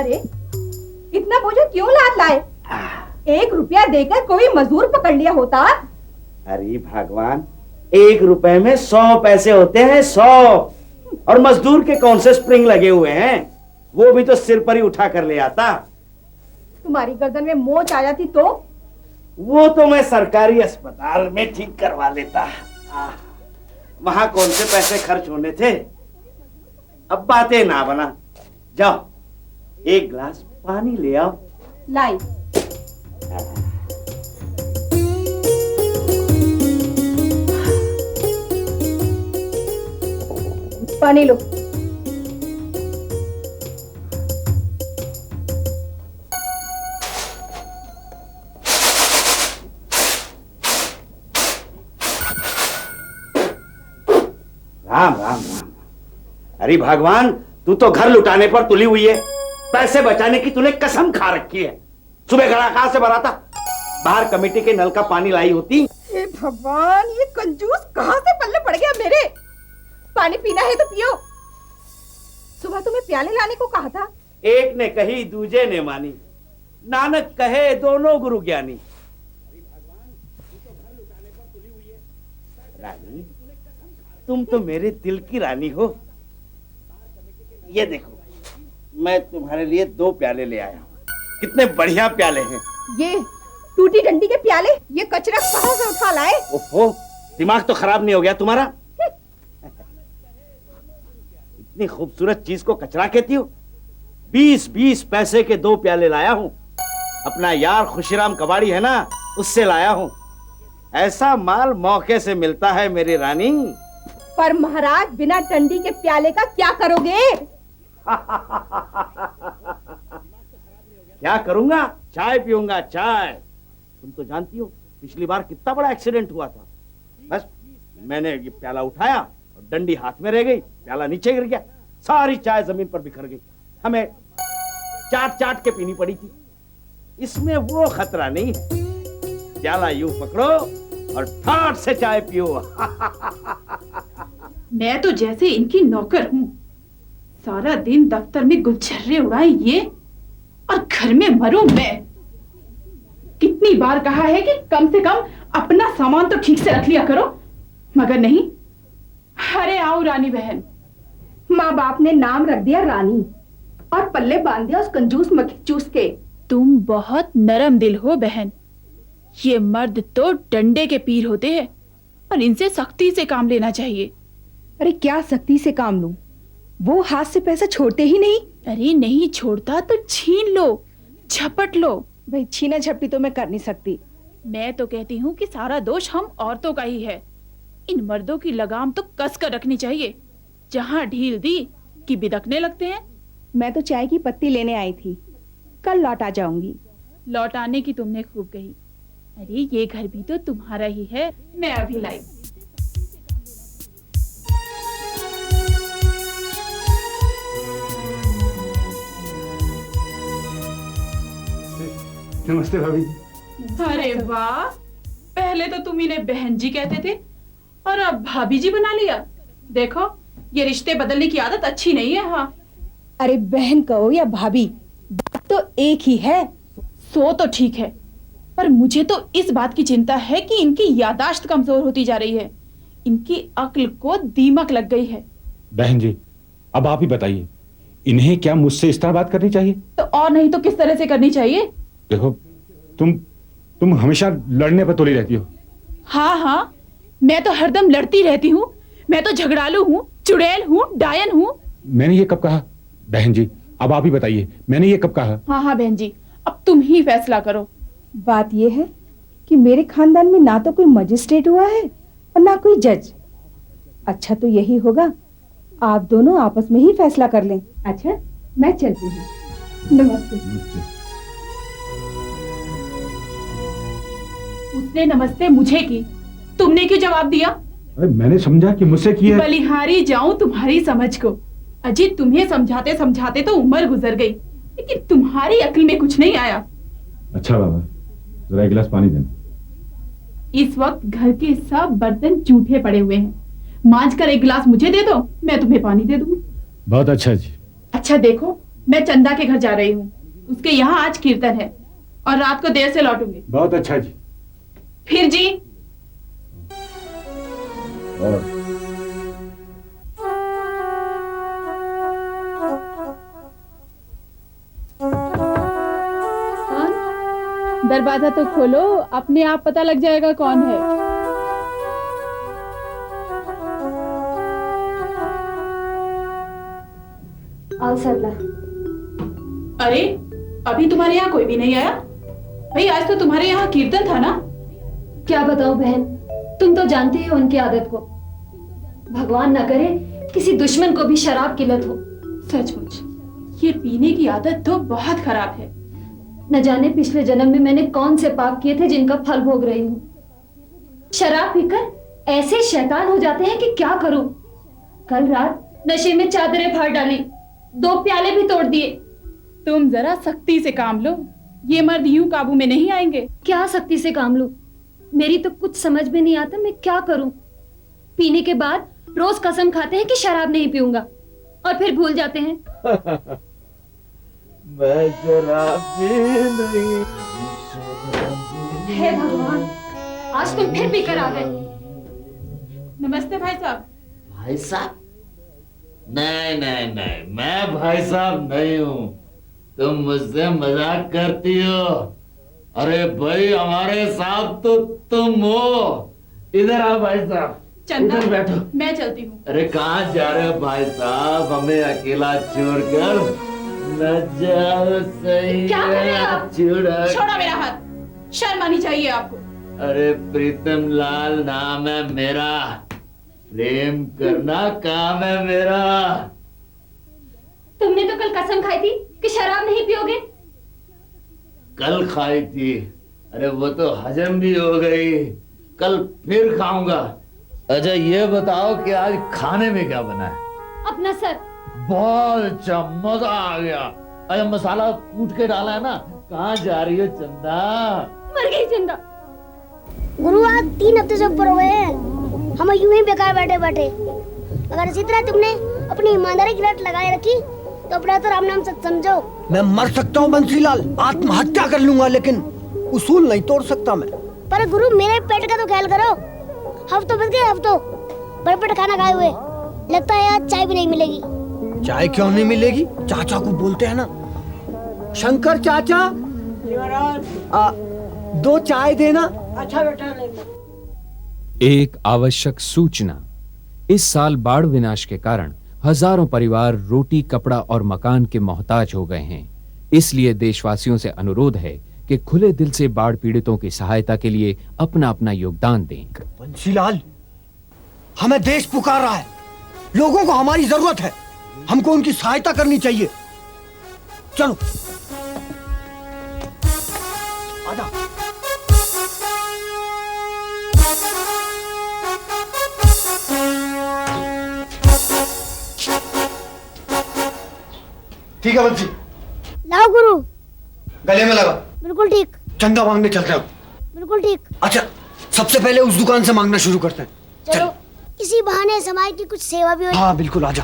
अरे इतना बोझ क्यों लाद लाए? 1 रुपया देकर कोई मजदूर पकड़ लिया होता। अरे भगवान, 1 रुपए में 100 पैसे होते हैं, 100। और मजदूर के कौन से स्प्रिंग लगे हुए हैं? वो भी तो सिर पर ही उठा कर ले आता। तुम्हारी गर्दन में मोच आ जाती तो? वो तो मैं सरकारी अस्पताल में ठीक करवा लेता। वहां कौन से पैसे खर्च होने थे। अब बातें ना बना, जाओ 1 गिलास पानी ले आओ। लाई। पानी लो। राम राम राम। अरे भगवान, तू तो घर लुटाने पर तुली हुई है। पैसे बचाने की तूने कसम खा रखी है। सुबह घड़ा कहां से भरा था? बाहर कमेटी के नल का पानी लाई होती। हे भगवान, ये कंजूस कहां से पल्ले पड़ गया मेरे। पानी पीना है तो पियो। सुबह तुम्हें प्याले लाने को कहा था। एक ने कही दूजे ने मानी, नानक कहे दोनों गुरु ज्ञानी। रानी, तुम तो मेरे दिल की रानी हो। ये देखो, मैं तुम्हारे लिए 2 प्याले ले आया हूँ। कितने बढ़िया प्याले हैं। ये टूटी डंडी के प्याले, ये कचरा कहां से उठा लाए? ओहो, दिमाग तो खराब नहीं हो गया तुम्हारा? इतनी खूबसूरत चीज को कचरा कहती हो? 20-20 पैसे के 2 प्याले लाया हूं। अपना यार खुशीराम कबाड़ी है ना, उससे लाया हूं। ऐसा माल मौके से मिलता है मेरी रानी। पर महाराज, बिना डंडी के प्याले का क्या करोगे? क्या करूंगा? चाय पीऊंगा, चाय। तुम तो जानती हो पिछली बार कितना बड़ा एक्सीडेंट हुआ था। बस मैंने ये प्याला उठाया और डंडी हाथ में रह गई, प्याला नीचे गिर गया, सारी चाय जमीन पर बिखर गई। हमें चाट चाट के पीनी पड़ी थी। इसमें वो खतरा नहीं है। प्याला यूं पकड़ो और ठाट से चाय पियो। मैं तो जैसे इनकी नौकर हूँ। सारा दिन दफ्तर में गुलछर्रे उड़ाए ये, और घर में मरूं मैं। कितनी बार कहा है कि कम से कम अपना सामान तो ठीक से रख लिया करो, मगर नहीं। अरे आओ रानी बहन। माँ बाप ने नाम रख दिया रानी और पल्ले बांध दिया उस कंजूस मक्खी चूस के। तुम बहुत नरम दिल हो बहन। ये मर्द तो डंडे के पीर होते हैं और इनसे सख्ती से काम लेना चाहिए। अरे क्या सख्ती से काम लूं? वो हाथ से पैसा छोड़ते ही नहीं। अरे नहीं छोड़ता तो छीन लो, झपट लो। भाई छीना झपटी तो मैं कर नहीं सकती। मैं तो कहती हूँ कि सारा दोष हम औरतों का ही है। इन मर्दों की लगाम तो कस कर रखनी चाहिए। जहाँ ढील दी कि बिदकने लगते हैं। मैं तो चाय की पत्ती लेने आई थी, कल लौट आ जाऊंगी। लौट आने की तुमने खूब कही। अरे ये घर भी तो तुम्हारा ही है। मैं अभी लाई। नमस्ते भाभी। अरे वाह, पहले तो तुम इन्हें बहन जी कहते थे और अब भाभी जी बना लिया। देखो, ये रिश्ते बदलने की आदत अच्छी नहीं है। हाँ, अरे बहन कहो या भाभी, बात तो एक ही है। सो तो ठीक है, पर मुझे तो इस बात की चिंता है कि इनकी याददाश्त कमजोर होती जा रही है। इनकी अक्ल को दीमक लग गई है। बहन जी, अब आप ही बताइए, इन्हें क्या मुझसे इस तरह बात करनी चाहिए? तो और नहीं तो किस तरह से करनी चाहिए? देखो, तुम हमेशा लड़ने पर तुली रहती हो। हाँ हाँ, मैं तो हरदम लड़ती रहती हूँ। मैं तो झगड़ालू हूँ, चुड़ैल हूँ, डायन हूँ। मैंने ये कब कहा? बहन जी, अब आप ही बताइए, मैंने ये कब कहा? हाँ हाँ बहन जी, अब तुम ही फैसला करो। बात यह है कि मेरे खानदान में ना तो कोई मजिस्ट्रेट हुआ है और ना कोई जज। अच्छा तो यही होगा, आप दोनों आपस में ही फैसला कर लें। अच्छा, मैं चलती हूँ। नमस्ते। उसने नमस्ते मुझे की, तुमने क्यों जवाब दिया? अरे मैंने समझा कि मुझसे की है। बलिहारी जाऊं तुम्हारी समझ को। अजीत, तुम्हें समझाते समझाते तो उम्र गुजर गई, लेकिन तुम्हारी अक्ल में कुछ नहीं आया। अच्छा बाबा, जरा एक गिलास पानी देना। इस वक्त घर के सब बर्तन जूठे पड़े हुए हैं। मांझ कर एक गिलास मुझे दे दो, मैं तुम्हें पानी दे दूंगी। बहुत अच्छा जी। अच्छा देखो, मैं चंदा के घर जा रही हूँ। उसके यहाँ आज कीर्तन है और रात को देर से लौटूंगी। बहुत अच्छा जी। फिर जी। और दरवाजा तो खोलो, अपने आप पता लग जाएगा कौन है। आओ सरला। अरे अभी तुम्हारे यहाँ कोई भी नहीं आया? भाई आज तो तुम्हारे यहाँ कीर्तन था ना? क्या बताऊं बहन, तुम तो जानती हो उनकी आदत को। भगवान ना करे किसी दुश्मन को भी शराब की लत हो। सचमुच ये पीने की आदत तो बहुत खराब है। न जाने पिछले जन्म में मैंने कौन से पाप किए थे जिनका फल भोग रही हूँ। शराब पीकर ऐसे शैतान हो जाते हैं कि क्या करूं। कल रात नशे में चादरें फाड़ डाली, 2 प्याले भी तोड़ दिए। तुम जरा सख्ती से काम लो, ये मर्द यूं काबू में नहीं आएंगे। क्या सख्ती से काम लूं? मेरी तो कुछ समझ में नहीं आता, मैं क्या करूं। पीने के बाद रोज कसम खाते हैं कि शराब नहीं पीऊंगा और फिर भूल जाते हैं। मैं शराबी नहीं। हे भगवान, आज तुम फिर पीकर आ गए। नमस्ते भाई साहब। भाई साहब? नहीं नहीं नहीं, मैं भाई साहब नहीं हूँ। तुम मुझसे मजाक करती हो। अरे भाई हमारे साथ तो तुम हो। इधर आओ भाई साहब, चंदा इधर बैठो। मैं चलती हूँ। अरे कहाँ जा रहे हो भाई साहब? हमें अकेला छोड़कर न जाओ। सही क्या कर रहे हो आप? छोड़ो मेरा हाथ, शर्म आनी चाहिए आपको। अरे प्रीतम लाल नाम है मेरा, प्रेम करना काम है मेरा। तुमने तो कल कसम खाई थी कि शराब नहीं पियोगे। कल खाई थी, अरे वो तो हजम भी हो गई, कल फिर खाऊंगा। अच्छा ये बताओ कि आज खाने में क्या बना है? अपना सर। बहुत अच्छा, मजा आ गया। अरे मसाला कूट के डाला है ना। कहाँ जा रही हो चंदा? मर गई चंदा। गुरु आज 3 हफ्ते से ऊपर हो गए हैं, हम यूं ही बेकार बैठे बैठे। अगर इसी तरह तुमने अपनी ईमानदारी की रट लगाए रखी तो अपना तो राम नाम सच समझो। मैं मर सकता हूँ बंसीलाल, आत्महत्या कर लूंगा, लेकिन उसूल नहीं तोड़ सकता मैं। पर गुरु मेरे पेट का तो ख्याल करो। हफ्तों बच गए, हफ्तों भरपेट खाना खाए हुए। लगता है आज चाय भी नहीं मिलेगी। चाय क्यों नहीं मिलेगी? चाचा को बोलते हैं ना। शंकर चाचा, 2 चाय देना। अच्छा बेटा। एक आवश्यक सूचना। इस साल बाढ़ विनाश के कारण हजारों परिवार रोटी, कपड़ा और मकान के मोहताज हो गए हैं। इसलिए देशवासियों से अनुरोध है कि खुले दिल से बाढ़ पीड़ितों की सहायता के लिए अपना अपना योगदान दें। बंसीलाल, हमें देश पुकार रहा है, लोगों को हमारी जरूरत है, हमको उनकी सहायता करनी चाहिए। चलो आजा। ठीक है बंसी, लाओ गुरु। गले में लगा। बिल्कुल ठीक। चंदा मांगने चलते हैं। बिल्कुल ठीक। अच्छा, सबसे पहले उस दुकान से मांगना शुरू करते हैं। चलो, इसी बहाने समाज की कुछ सेवा भी हो। हाँ बिल्कुल, आजा।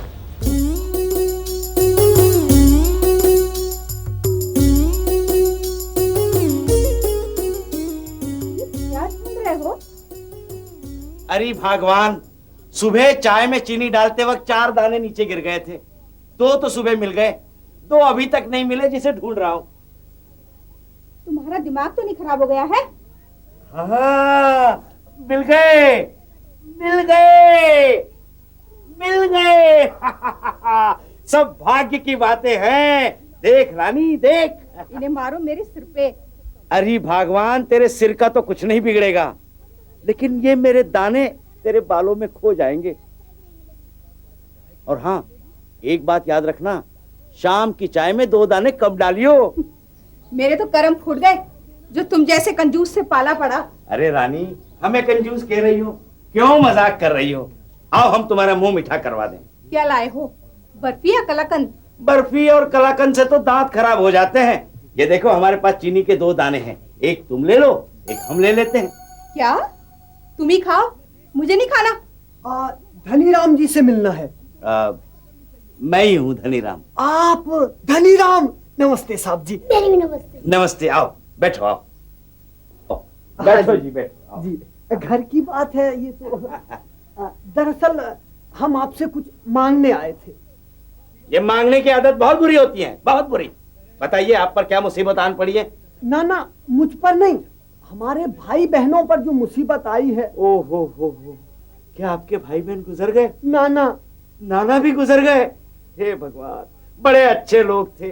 क्या ढूंढ रहे हो? अरे भगवान, सुबह चाय में चीनी डालते वक्त 4 दाने नीचे गिर गए थे। 2 तो सुबह मिल गए, 2 अभी तक नहीं मिले, जिसे ढूंढ रहा हूँ। तुम्हारा दिमाग तो नहीं खराब हो गया है? हाँ, मिल गए, मिल गए, मिल गए। सब भाग्य की बातें हैं। देख रानी, देख। इन्हें मारो मेरे सिर पे। अरे भगवान, तेरे सिर का तो कुछ नहीं बिगड़ेगा, लेकिन ये मेरे दाने तेरे बालों में खो जाएंगे। और हाँ, एक बात याद रखना, शाम की चाय में 2 दाने कम डालियो। मेरे तो कर्म फूट गए जो तुम जैसे कंजूस से पाला पड़ा। अरे रानी, हमें कंजूस कह रही हो? क्यों मजाक कर रही हो? आओ हम तुम्हारा मुंह मीठा करवा दें। क्या लाए हो, बर्फी या कलाकंद? बर्फी और कलाकंद से तो दांत खराब हो जाते हैं। ये देखो, हमारे पास चीनी के 2 दाने हैं, एक तुम ले लो, एक हम ले लेते हैं। क्या तुम ही खाओ, मुझे नहीं खाना। धनीराम जी से मिलना है। मैं ही हूँ धनीराम। आप धनीराम? नमस्ते साहब जी। मेरी भी नमस्ते। नमस्ते, आओ बैठो, आओ बैठो जी, बैठो आओ। जी, घर की बात है ये तो। दरअसल हम आपसे कुछ मांगने आए थे। ये मांगने की आदत बहुत बुरी होती है, बहुत बुरी। बताइए आप पर क्या मुसीबत आन पड़ी है? ना मुझ पर नहीं, हमारे भाई बहनों पर जो मुसीबत आई है। ओ हो, क्या आपके भाई बहन गुजर गए? नाना भी गुजर गए? हे भगवान, बड़े अच्छे लोग थे,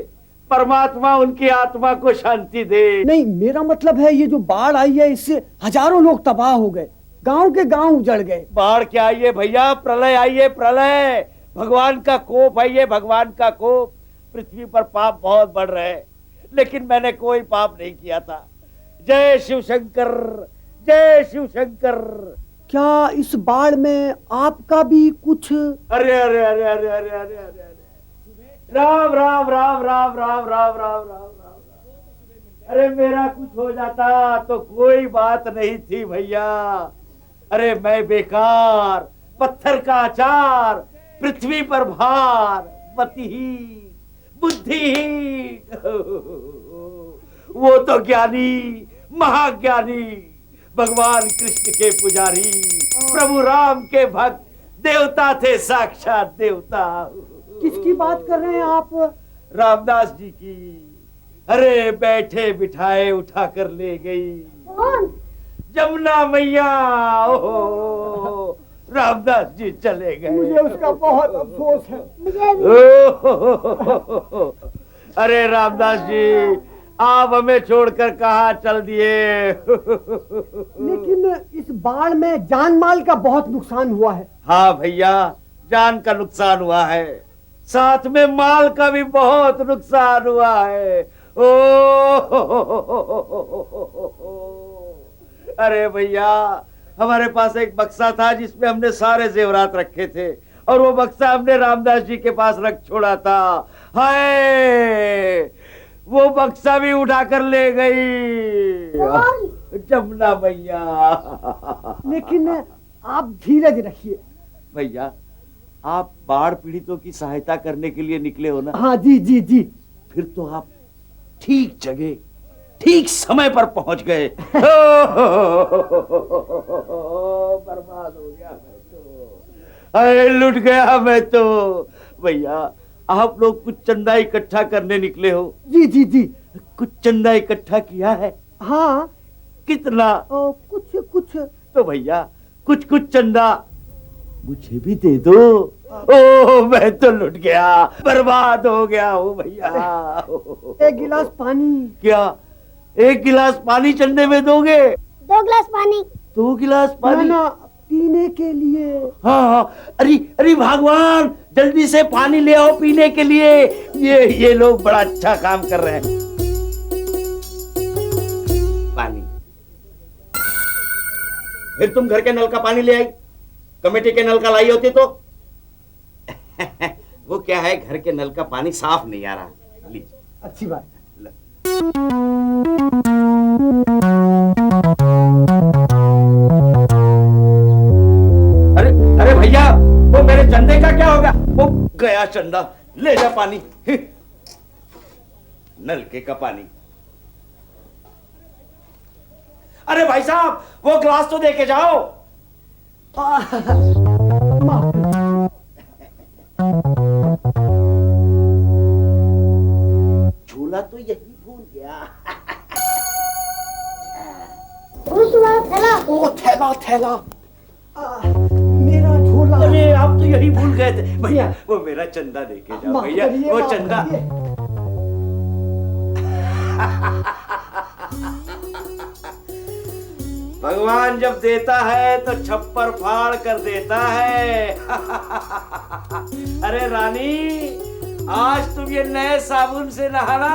परमात्मा उनकी आत्मा को शांति दे। नहीं, मेरा मतलब है ये जो बाढ़ आई है इससे हजारों लोग तबाह हो गए, गांव के गांव उजड़ गए। बाढ़ क्या आई है भैया, प्रलय आई है, प्रलय। भगवान का कोप आई है, भगवान का कोप। पृथ्वी पर पाप बहुत बढ़ रहे हैं, लेकिन मैंने कोई पाप नहीं किया था। जय शिव शंकर, जय शिव शंकर। क्या इस बाढ़ में आपका भी कुछ? अरे अरे अरे अरे अरे अरे अरे, राम राम राम राम राम राम राम राम राम। अरे मेरा कुछ हो जाता तो कोई बात नहीं थी भैया। अरे मैं बेकार, पत्थर का अचार, पृथ्वी पर भार, मतिहीन, बुद्धिहीन। वो तो ज्ञानी, महाज्ञानी, भगवान कृष्ण के पुजारी, प्रभु राम के भक्त, देवता थे, साक्षात देवता। किसकी बात कर रहे हैं आप? रामदास जी की। अरे बैठे बिठाए उठा कर ले गई जमुना मैया। ओहो, रामदास जी चले गए। मुझे उसका बहुत अफसोस है। अरे रामदास जी, आप हमें छोड़कर कहाँ चल दिए? लेकिन इस बाढ़ में जान माल का बहुत नुकसान हुआ है। हाँ भैया, जान का नुकसान हुआ है, साथ में माल का भी बहुत नुकसान हुआ है। ओ अरे भैया, हमारे पास एक बक्सा था जिसमें हमने सारे जेवरात रखे थे, और वो बक्सा हमने रामदास जी के पास रख छोड़ा था। हाय, वो बक्सा भी उठाकर ले गई जमुना मैया। लेकिन आप धीरज रखिए भैया। आप बाढ़ पीड़ितों की सहायता करने के लिए निकले हो ना? हाँ जी जी जी। फिर तो आप ठीक जगह, ठीक समय पर पहुंच गए। बर्बाद हो गया मैं तो, अरे लुट गया मैं तो। भैया, आप लोग कुछ चंदा इकट्ठा करने निकले हो? जी जी जी। कुछ चंदा इकट्ठा किया है? हाँ। कितना? कुछ कुछ। तो भैया, कुछ कुछ चंदा मुझे भी दे दो। ओ मैं तो लुट गया, बर्बाद हो गया हूँ भैया। एक गिलास पानी। क्या एक गिलास पानी चंदे में दोगे? 2 गिलास पानी। 2 गिलास पानी? ना, पीने के लिए। हाँ, अरे अरे भगवान, जल्दी से पानी ले आओ पीने के लिए। ये लोग बड़ा अच्छा काम कर रहे हैं। पानी। फिर तुम घर के नल का पानी ले आई, कमेटी के नल का लाई होती तो। वो क्या है, घर के नल का पानी साफ नहीं आ रहा। लीजिए। अच्छी बात। अरे अरे भैया, वो मेरे चंदे का क्या होगा? वो गया चंदा, ले जा पानी। नलके का पानी। अरे भाई साहब, वो ग्लास तो दे के जाओ। झूला तो यही भूल गया। थैला। ओ थैला थैला। मेरा झोला। अरे आप तो यही भूल गए थे भैया। वो मेरा चंदा दे के जाओ भैया, वो चंदा। भगवान जब देता है तो छप्पर फाड़ कर देता है। अरे रानी, आज तुम ये नए साबुन से नहाना।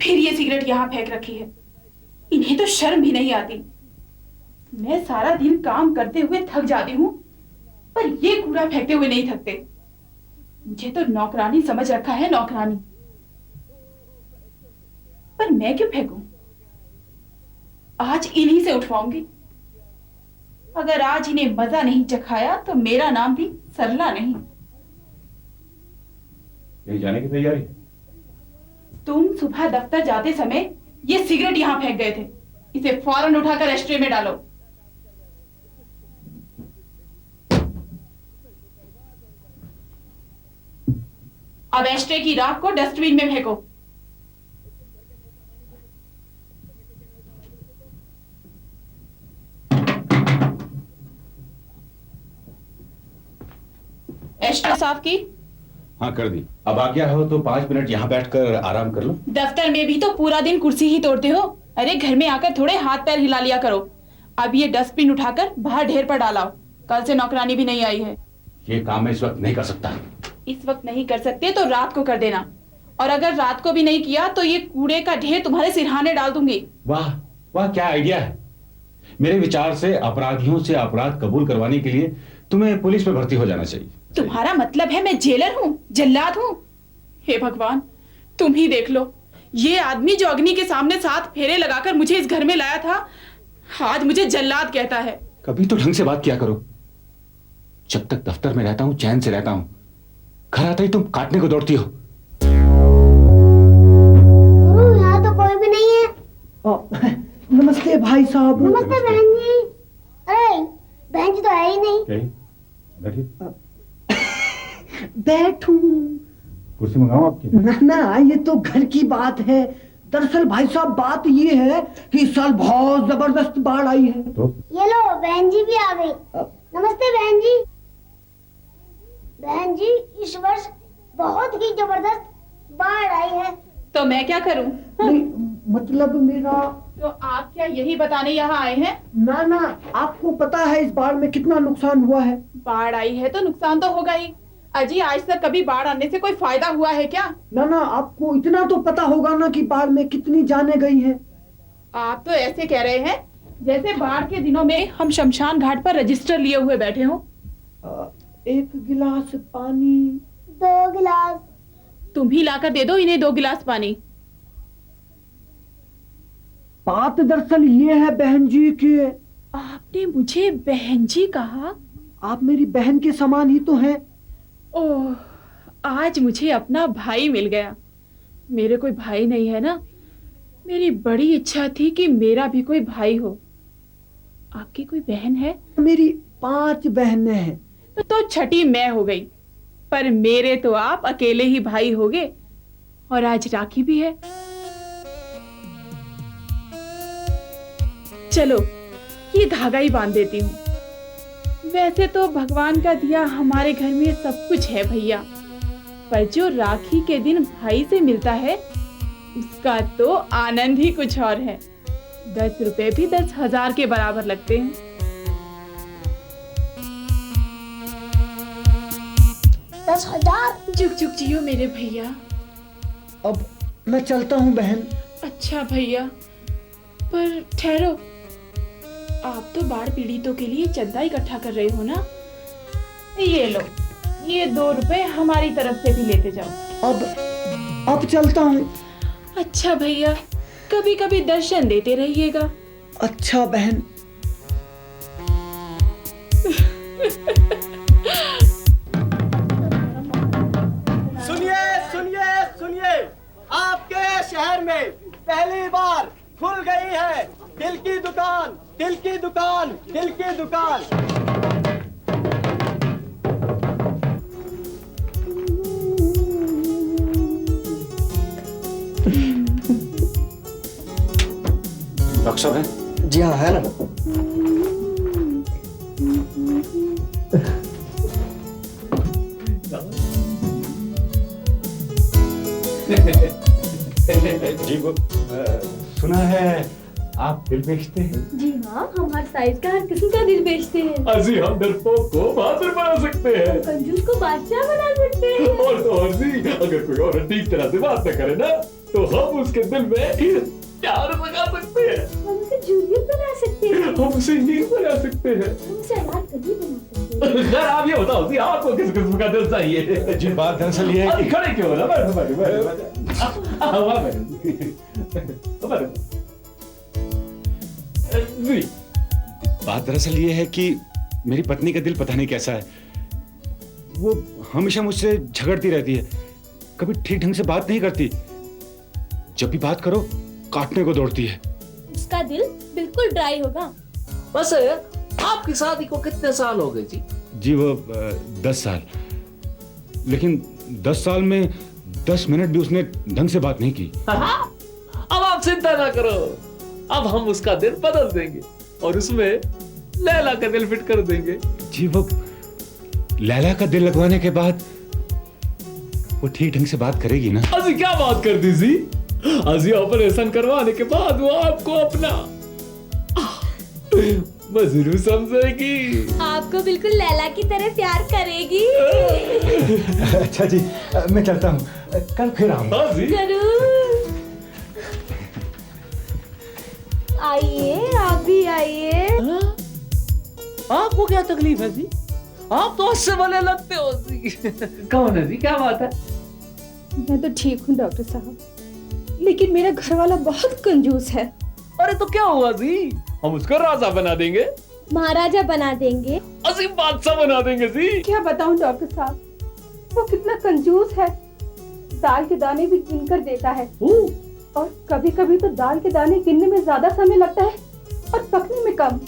फिर ये सिगरेट यहाँ फेंक रखी है। इन्हें तो शर्म भी नहीं आती। मैं सारा दिन काम करते हुए थक जाती हूँ, पर ये कूड़ा फेंकते हुए नहीं थकते। मुझे तो नौकरानी समझ रखा है, नौकरानी। पर मैं क्यों फेंकूं? आज इन्हीं से उठवाऊंगी। अगर आज इन्हें मजा नहीं चखाया तो मेरा नाम भी सरला नहीं। कहीं जाने की तैयारी? तुम सुबह दफ्तर जाते समय ये सिगरेट यहां फेंक गए थे। इसे फौरन उठाकर एस्ट्रे में डालो। अब एस्ट्रे की राख को डस्टबिन में फेंको। एस्ट्रे साफ की? हाँ कर दी। अब आज्ञा हो तो 5 मिनट यहाँ बैठकर आराम कर लो। दफ्तर में भी तो पूरा दिन कुर्सी ही तोड़ते हो। अरे घर में आकर थोड़े हाथ पैर हिला लिया करो। अब ये डस्टबिन उठाकर बाहर ढेर पर डालाओ। कल से नौकरानी भी नहीं आई है। ये काम मैं इस वक्त नहीं कर सकता। इस वक्त नहीं कर सकते तो रात को कर देना। और अगर रात को भी नहीं किया तो ये कूड़े का ढेर तुम्हारे सिरहाने डाल दूंगी। वाह वाह, क्या आइडिया है। मेरे विचार से अपराधियों से अपराध कबूल करवाने के लिए तुम्हें पुलिस में भर्ती हो जाना चाहिए। तुम्हारा मतलब है मैं जेलर हूँ, जल्लाद हूँ? हे भगवान, तुम ही देख लो। ये आदमी जो अग्नि के सामने 7 फेरे लगाकर मुझे इस घर में लाया था, आज मुझे जल्लाद कहता है। कभी तो ढंग से बात किया करो। जब तक दफ्तर में रहता हूं चैन से रहता हूं, घर आते ही तुम काटने को दौड़ती हो। गुरु यहाँ तो कोई भी नहीं है। नमस्ते भाई साहब। नमस्ते बहन जी। अरे बहन जी तो है ही नहीं। बैठिए। बैठूं? कुर्सी मंगाऊं आपकी? ना ना, ये तो घर की बात है। दरअसल भाई साहब बात ये है कि इस साल बहुत जबरदस्त बाढ़ आई है। तो ये लो बहन जी भी आ गई। नमस्ते बहन जी। बहन जी इस वर्ष बहुत ही जबरदस्त बाढ़ आई है। तो मैं क्या करूं? नहीं, मतलब मेरा। तो आप क्या यही बताने यहाँ आए हैं? ना ना, आपको पता है इस बाढ़ में कितना नुकसान हुआ है? बाढ़ आई है तो नुकसान तो होगा ही। अजी आज तक कभी बाढ़ आने से कोई फायदा हुआ है क्या? ना ना, आपको इतना तो पता होगा ना कि बाढ़ में कितनी जानें गई हैं। आप तो ऐसे कह रहे हैं जैसे बाढ़ के दिनों में हम शमशान घाट पर रजिस्टर लिए हुए बैठे हों। 1 गिलास पानी। 2 गिलास। तुम ही लाकर दे दो इन्हें 2 गिलास पानी। बात दरअसल ये है बहन जी कि आपने मुझे बहन जी कहा? आप मेरी बहन के समान ही तो हैं। ओह, आज मुझे अपना भाई मिल गया। मेरे कोई भाई नहीं है ना। मेरी बड़ी इच्छा थी कि मेरा भी कोई भाई हो। आपकी कोई बहन है? मेरी 5 बहनें हैं। तो छठी मैं हो गई। पर मेरे तो आप अकेले ही भाई होगे। और आज राखी भी है। चलो ये धागा ही बांध देती हूँ। वैसे तो भगवान का दिया हमारे घर में सब कुछ है भैया, पर जो राखी के दिन भाई से मिलता है उसका तो आनंद ही कुछ और है। 10 रुपए भी 10,000 के बराबर लगते हैं। 10,000? जुग जुग जियो मेरे भैया। अब मैं चलता हूँ बहन। अच्छा भैया, पर ठहरो। आप तो बाढ़ पीड़ितों के लिए चंदा इकट्ठा कर रहे हो ना? ये लो, ये 2 रुपए हमारी तरफ से भी लेते जाओ। अब चलता हूँ। अच्छा भैया, कभी कभी दर्शन देते रहिएगा। अच्छा बहन। सुनिए सुनिए सुनिए, आपके शहर में पहली बार खुल गई है दिल की दुकान, दिल की दुकान, दिल की दुकान। डॉक्टर साहब है? जी हाँ, है ना। जी वो सुना है आप दिल बेचते हैं? जी हाँ, हम हर साइज का हर किस्म का दिल बेचते हैं। अजी हम डरपोक को बहादुर बना सकते हैं, कंजूस को बादशाह बना सकते हैं। और तो और जी, अगर कोई और ठीक तरह से बात न करे ना तो हम उसके दिल में प्यार लगा सकते हैं। हम उसे जूलियट बना सकते हैं। हम उसे हीर बना सकते हैं। हम उसे अनारकली बना सकते हैं। खैर आप ये बताओ जी, आपको किस किस्म का दिल चाहिए? जी बात दरअसल ये है कि खड़े क्यों हो ना, बैठो बैठो बैठो। जी बात दरअसल ये है कि मेरी पत्नी का दिल पता नहीं कैसा है, वो हमेशा मुझसे झगड़ती रहती है, कभी ठीक ढंग से बात नहीं करती, जब भी बात करो काटने को दौड़ती है। उसका दिल बिल्कुल ड्राई होगा। बस आपकी शादी को कितने साल हो गए जी? जी वो 10 साल, लेकिन 10 साल में 10 मिनट भी उसने ढंग से बात नहीं की। अब आप चिंता ना करो, अब हम उसका दिल बदल देंगे और उसमें लैला का दिल फिट कर देंगे। जी वो लैला का दिल लगवाने के बाद वो ठीक ढंग से बात करेगी ना? अजी क्या बात कर दी जी, अजी ऑपरेशन करवाने के बाद वो आपको अपना मजनू समझेगी, आपको बिल्कुल लैला की तरह प्यार करेगी। अच्छा जी, मैं चलता हूँ, कल फिर आऊंगा। जरूर आइए, आप भी आइए। आपको क्या तकलीफ है जी? आप तो उससे भले लगते हो जी। कौन है जी, क्या बात है? मैं तो ठीक हूँ डॉक्टर साहब, लेकिन मेरा घर वाला बहुत कंजूस है। अरे तो क्या हुआ जी, हम उसको राजा बना देंगे, महाराजा बना देंगे, अजीम बादशाह बना देंगे जी। क्या बताऊं डॉक्टर साहब, वो कितना कंजूस है, दाल के दाने भी गिन कर देता है, और कभी कभी तो दाल के दाने गिनने में ज्यादा समय लगता है और पकने में कम।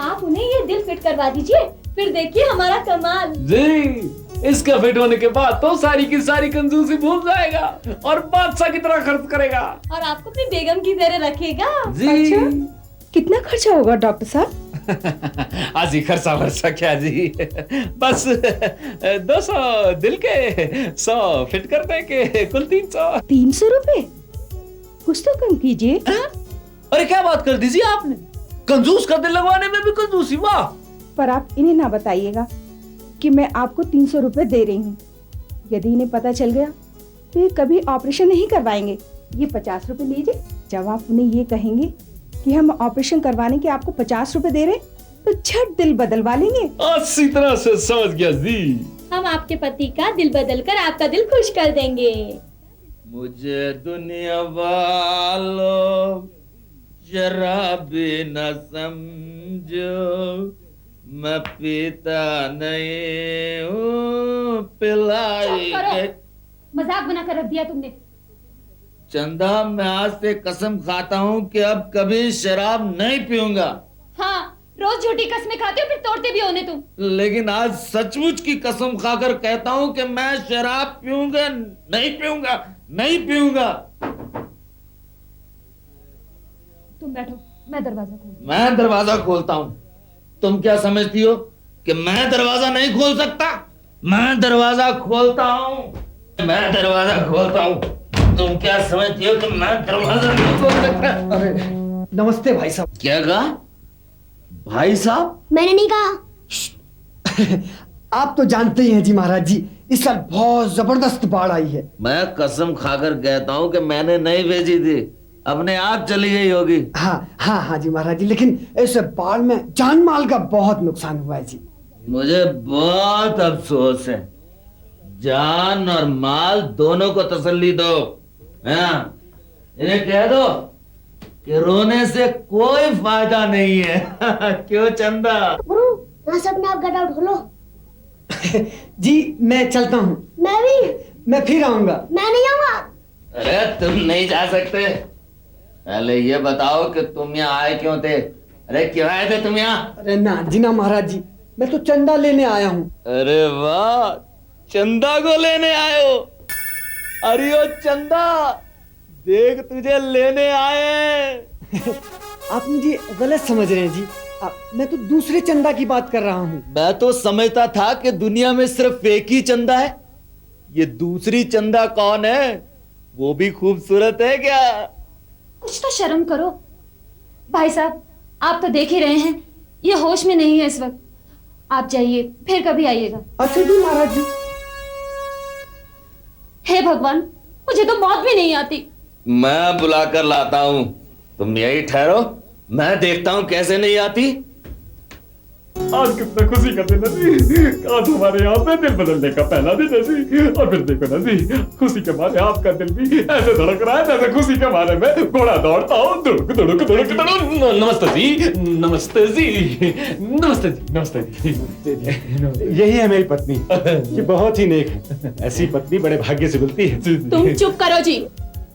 आप उन्हें ये दिल फिट करवा दीजिए, फिर देखिए हमारा कमाल जी। इसका फिट होने के बाद तो सारी की सारी कंजूसी भूल जाएगा और बादशाह की तरह खर्च करेगा और आपको अपनी बेगम की तरह रखेगा जी। अच्छा, कितना खर्चा होगा डॉक्टर साहब? आज ही खर्चा वर्षा क्या जी, बस 200 दिल के, 100 फिट करने के, कुल 300। 300 रुपए? कुछ तो कम कीजिए। अरे क्या बात कर दीजिए आपने, कंजूस का दिल लगवाने में भी कंजूसी, वाह। पर आप इन्हें ना बताइएगा कि मैं आपको 300 रुपए दे रही हूँ। यदि इन्हें पता चल गया तो ये कभी ऑपरेशन नहीं करवाएंगे। ये 50 रुपए लीजिए। जब आप उन्हें ये कहेंगे कि हम ऑपरेशन करवाने के आपको 50 रुपए दे रहे हैं, तो झट दिल बदलवा लेंगे। अच्छी तरह से समझ गया जी। हम आपके पति का दिल बदल कर आपका दिल खुश कर देंगे। मुझे दुनिया वालों जरा भी न समझो, मैं पीता नहीं हूँ, पिलाएंगे। मजाक बनाकर रख दिया तुमने। चंदा, मैं आज से कसम खाता हूँ कि अब कभी शराब नहीं पीऊंगा। हाँ, रोज झूठी कसमें खाते हो फिर तोड़ते भी होने तुम। लेकिन आज सचमुच की कसम खाकर कहता हूँ कि मैं शराब पीऊंगा, नहीं पीऊंगा, नहीं पीऊंगा। तुम बैठो, मैं दरवाजा खोलती हूँ। मैं दरवाजा खोलता हूँ। तुम क्या समझती हो कि मैं दरवाजा नहीं खोल सकता? मैं दरवाजा खोलता हूँ, मैं दरवाजा खोलता हूँ। तुम क्या समझती हो कि मैं दरवाजा नहीं खोल सकता? अरे नमस्ते भाई साहब। क्या कहा भाई साहब? मैंने नहीं कहा। आप तो जानते ही हैं जी महाराज जी, इस साल बहुत जबरदस्त बाढ़ आई है। मैं कसम खाकर कहता हूँ कि मैंने नहीं भेजी थी, अपने आप चली गई होगी। हाँ जी महाराज जी, लेकिन इस बाढ़ में जान माल का बहुत नुकसान हुआ है जी। मुझे बहुत अफसोस है। जान और माल दोनों को तसल्ली दो। हाँ, इन्हें कह दो कि रोने से कोई फायदा नहीं है। क्यों चंदा? गुरु, यहाँ से अपने आप गेट आउट खोलो। जी मैं चलता हूँ। मैं भी। मैं फिर आऊंगा। मैं नहीं आऊंगा। अरे तुम नहीं जा सकते। पहले ये बताओ कि तुम यहाँ आए क्यों थे? अरे क्यों आए थे तुम यहाँ? अरे ना जी ना महाराज जी, मैं तो चंदा लेने आया हूँ। अरे वाह, चंदा को लेने आए हो? अरे ओ चंदा, देख तुझे लेने आए। आप मुझे गलत समझ रहे हैं जी, मैं तो दूसरे चंदा की बात कर रहा हूँ। मैं तो समझता था कि दुनिया में सिर्फ एक ही चंदा है। ये दूसरी चंदा कौन है? वो भी खूबसूरत है क्या? कुछ तो शर्म करो भाई साहब, आप तो देख ही रहे हैं ये होश में नहीं है इस वक्त। आप जाइए, फिर कभी आइएगा। अच्छा जी महाराज जी। हे भगवान, मुझे तो मौत भी नहीं आती। मैं बुलाकर लाता हूँ, तुम यही ठहरो, मैं देखता हूँ कैसे नहीं आती। आज कितना खुशी का दिन है जी। आज हमारे यहाँ पे दिल बदलने का पहला दिन है जी। और फिर देखो ना जी, खुशी के मारे आपका दिल भी ऐसे धड़क रहा है जैसे खुशी के मारे में घोड़ा दौड़ता हूँ, दुड़क दुड़क दुड़क दुड़क। नमस्ते जी, नमस्ते जी, नमस्ते जी, नमस्ते जी। यही है मेरी पत्नी, ये बहुत ही नेक है। ऐसी पत्नी बड़े भाग्य से मिलती है। तुम चुप करो जी।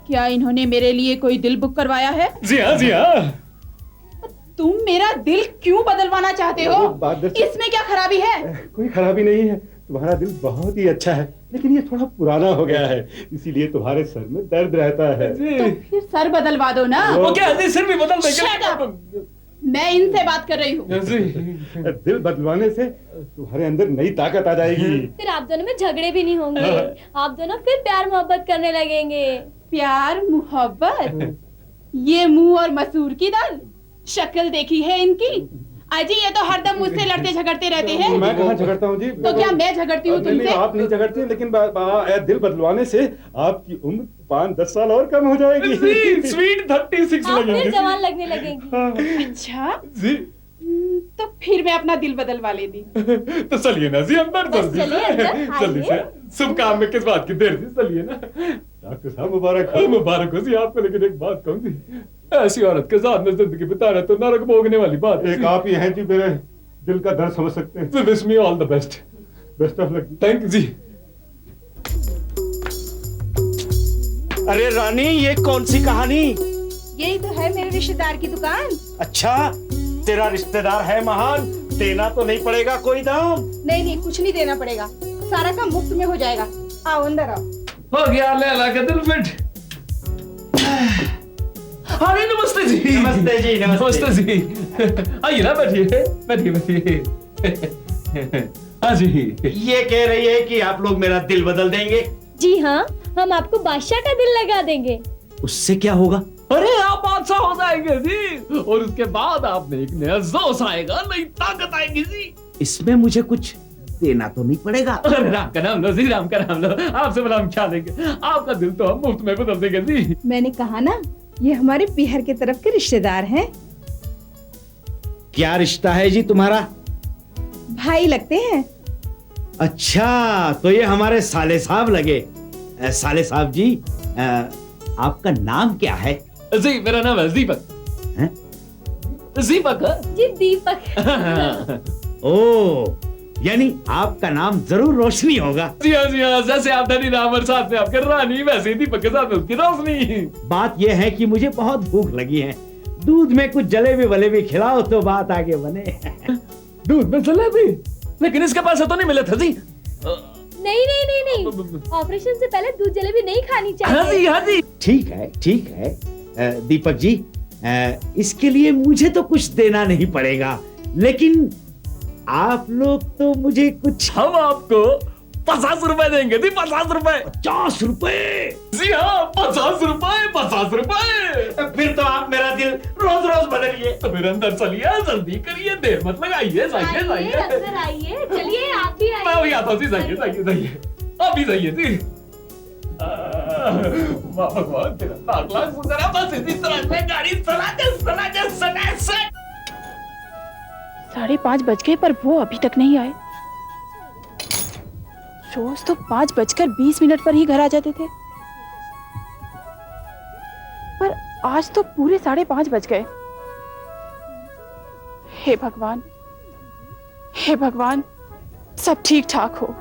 क्या इन्होंने मेरे लिए कोई दिल बुक करवाया है? जी हाँ, जी हाँ। तुम मेरा दिल क्यों बदलवाना चाहते हो? इसमें क्या खराबी है? कोई खराबी नहीं है, तुम्हारा दिल बहुत ही अच्छा है, लेकिन ये थोड़ा पुराना हो गया है, इसीलिए तुम्हारे सर में दर्द रहता है। तो फिर सर बदलवा दो ना। वो क्या है, सिर भी बदल देंगे। मैं इनसे बात कर रही हूँ। दिल बदलवाने से तुम्हारे अंदर नई ताकत आ जाएगी। फिर आप दोनों में झगड़े भी नहीं होंगे, आप दोनों फिर प्यार मोहब्बत करने लगेंगे। प्यार मोहब्बत? ये मुंह और मसूर की दाल, शक्ल देखी है इनकी? अजी ये तो हरदम मुझसे लड़ते झगड़ते रहते हैं। मैं कहाँ झगड़ता हूँ जी? तो क्या मैं झगड़ती हूँ तुमसे? आप नहीं झगड़ती, लेकिन दिल बदलवाने से आपकी उम्र 5-10 साल और कम हो जाएगी। स्वीट 36 लगेगी। फिर जवान लगने लगेंगे। अच्छा जी, तो फिर मैं अपना दिल बदलवा लेती। तो चलिए ना जी अंदर, जल्दी से। शुभ काम में किस बात की देर जी, चलिए ना। डॉक्टर साहब मुबारक हो जी आपको, लेकिन एक बात कहूँ जी, ऐसी औरत के साथ में जिंदगी बिताना तो नरक भोगने वाली बात है। एक आप ही हैं जी मेरे दिल का दर्द समझ सकते हैं। Wish me all the best. Best of luck. Thank you जी। अरे रानी, ये कौन सी कहानी? यही तो है मेरे रिश्तेदार की दुकान। अच्छा, तेरा रिश्तेदार है महान, देना तो नहीं पड़ेगा कोई दाम? नहीं, कुछ नहीं देना पड़ेगा, सारा काम मुफ्त में हो जाएगा। आओ अंदर आओ। हो गया लैला का दिल फिट। अरे नमस्ते जी। नमस्ते जी, नमस्ते जी। आइए ना, बैठिए बैठिए। हाँ जी। ये कह रही है कि आप लोग मेरा दिल बदल देंगे? जी हाँ, हम आपको बादशाह का दिल लगा देंगे। उससे क्या होगा? अरे आप बादशाह हो जाएंगे जी, और उसके बाद आप में एक नया जोश आएगा, नई ताकत आएगी जी। इसमें मुझे कुछ देना तो नहीं पड़ेगा? अरे राम का नाम लो जी, राम का नाम लो। आपसे बड़ा हम क्या देंगे, आपका दिल तो हम मुफ्त में बदल देंगे जी। मैंने कहा ना, ये हमारे पीहर के तरफ के रिश्तेदार हैं। क्या रिश्ता है जी तुम्हारा? भाई लगते हैं। अच्छा, तो ये हमारे साले साहब लगे। साले साहब जी, आपका नाम क्या है? जी मेरा नाम है दीपक। दीपक जी, दीपक। ओ, यानी आपका नाम जरूर रोशनी होगा। जी हाँ, जैसे आप धनी राम और साथ में आपके रानी, वैसे दीपक के साथ में उसकी रोशनी। बात यह है कि मुझे बहुत भूख लगी है, दूध में कुछ जलेबी वलेबी खिलाओ तो बात आगे बने। दूध में जलेबी? लेकिन इसके पैसे तो नहीं मिले थे जी। नहीं, ऑपरेशन से पहले दूध जलेबी नहीं खानी चाहिए। हाँ जी। ठीक है। दीपक जी, इसके लिए मुझे तो कुछ देना नहीं पड़ेगा, लेकिन आप लोग तो मुझे कुछ। हम आपको 50 रुपए देंगे जी, 50 रुपए। 50 रुपए? जी हाँ, 50 रुपए। फिर तो आप मेरा दिल रोज रोज बदलिए। तो फिर अंदर चलिए, जल्दी करिए, देर मत लगाइए। जाइए। अंदर आइए, चलिए आप भी आइए। मैं भी आता हूँ जी, जाइए। आप भी जाइए जी। भगवान तेरा लाख लाख शुक्र है, बस इसी तरह से गाड़ी चला दे। 5:30 बज गए पर वो अभी तक नहीं आए। रोज तो 5:20 पर ही घर आ जाते थे, पर आज तो पूरे 5:30 बज गए। हे भगवान, सब ठीक ठाक हो।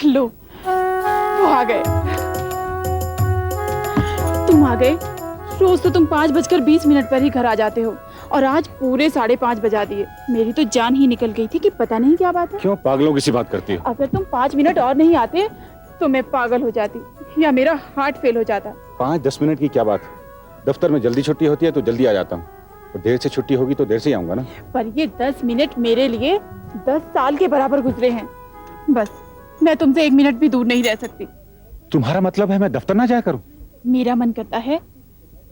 लो, वो आ गए। तुम आ गए। रोज तो तुम 5:20 पर ही घर आ जाते हो, और आज पूरे 5:30 बजा दिए। मेरी तो जान ही निकल गई थी कि पता नहीं क्या बात है। क्यों पागलों की सी बात करती हो? अगर तुम 5 मिनट और नहीं आते तो मैं पागल हो जाती या मेरा हार्ट फेल हो जाता। 5-10 मिनट की क्या बात है? दफ्तर में जल्दी छुट्टी होती है तो जल्दी आ जाता हूँ, और देर से छुट्टी होगी तो देर से आऊंगा ना। पर ये 10 मिनट मेरे लिए 10 साल के बराबर गुजरे हैं। बस मैं तुमसे 1 मिनट भी दूर नहीं रह सकती। तुम्हारा मतलब है मैं दफ्तर ना जाया करूं? मेरा मन करता है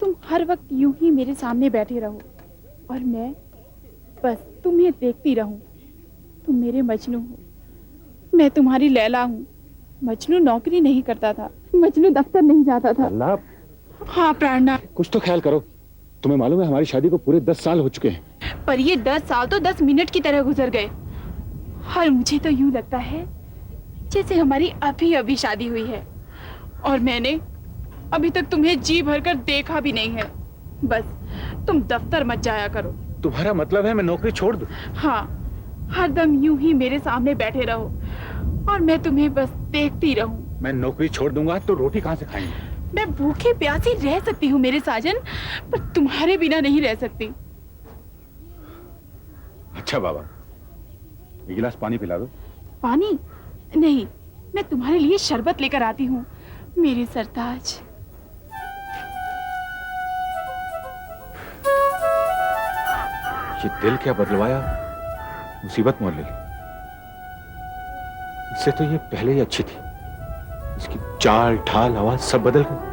तुम हर वक्त यूं ही मेरे सामने बैठे रहो और मैं बस तुम्हें देखती रहूं। तुम मेरे मजनू हो, मैं तुम्हारी लैला हूँ। मजनू नौकरी नहीं करता था, मजनू दफ्तर नहीं जाता था। अल्लाह, हाँ प्राणा, कुछ तो ख्याल करो। तुम्हें मालूम है हमारी शादी को पूरे 10 साल हो चुके हैं। पर ये 10 साल तो 10 मिनट की तरह गुजर गए। और मुझे तो यूं लगता है जैसे हमारी अभी अभी शादी हुई है और मैंने अभी तक तुम्हें जी भरकर देखा भी नहीं है। बस तुम दफ्तर मत जाया करो। तुम्हारा मतलब है मैं नौकरी छोड़ दूं? हाँ, हरदम यूं ही मेरे सामने बैठे रहो और मैं तुम्हें बस देखती रहूं। मैं नौकरी छोड़ दूंगा तो रोटी कहाँ से खाएंगे? मैं भूखे प्यासी रह सकती हूँ मेरे साजन, पर तुम्हारे बिना नहीं रह सकती। अच्छा बाबा, एक गिलास पानी पिला दो। पानी? नहीं, मैं तुम्हारे लिए शरबत लेकर आती हूँ मेरे सरताज। ये दिल क्या बदलवाया, मुसीबत मोल ली। इससे तो ये पहले ही अच्छी थी, इसकी चाल ढाल आवाज सब बदल गई।